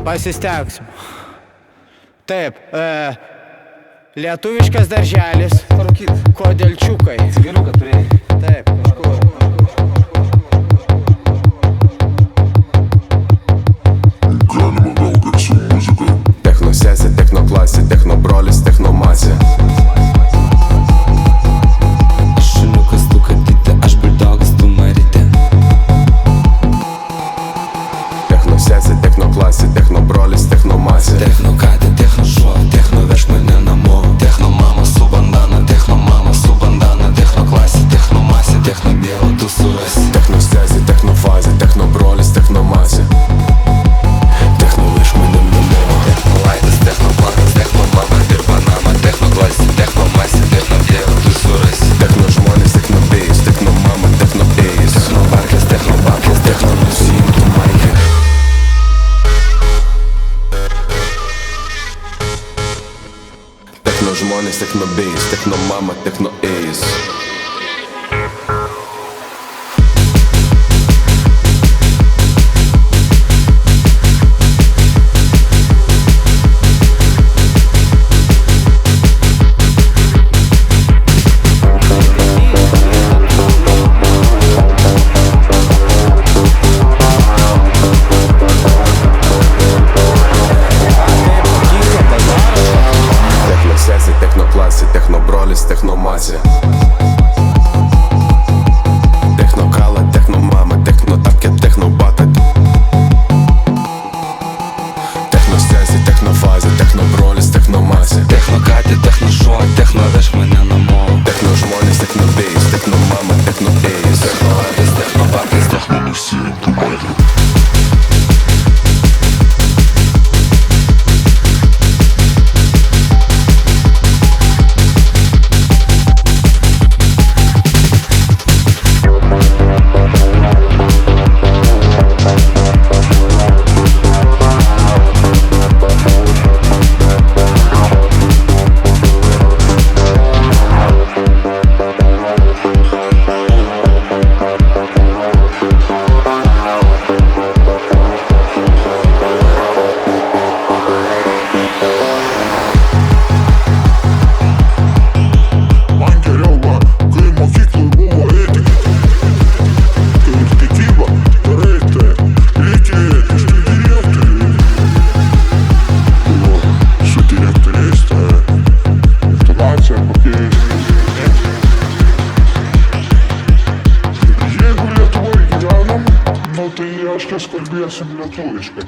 Pasistengsim. Taip, lietuviškas darželis. Kodėlčiukai. Cigariuką turėjai. Taip, kažkur. Galima gal garsų muzika. Techno sesė, techno klasė, techno brolis, techno masė. Aš šuniukas, tu katytė, aš buldogas, tu marytė. Techno sesė, techno klasė, techno brolis, techno masė. Techno katė, techno šuo, techno veš mane namo. Techno mama su bandana, techno mama su bandana. Techno klasė, techno masė, techno dievą tu surasi. Techno sesė, techno fazė, techno brolis, techno masė. Techno veš mane namo. Techno laidas, techno planas, techno mama ir banana. Techno klasė, techno masė, techno dievą tu surasi. Techno žmonės, techno bėjus, techno mama, techno ėjus. Techno parkės, techno nusiimtų maikę. Techno žmonės, techno bėjus, techno mama, techno ėjus. Techno klasė, techno brolis, techno masė. Techno kala, techno mama, techno tapkė, techno bata. Techno sesė, techno fazė, techno brolis, techno masė. Techno katė, techno šuo, techno veš mane namo. Techno žmonės, techno bėjus, techno mama, techno ėjus. Techno laidas, techno parkės, techno Nusiimtų maikę. Tai reiškia, kalbėsim lietuviškai.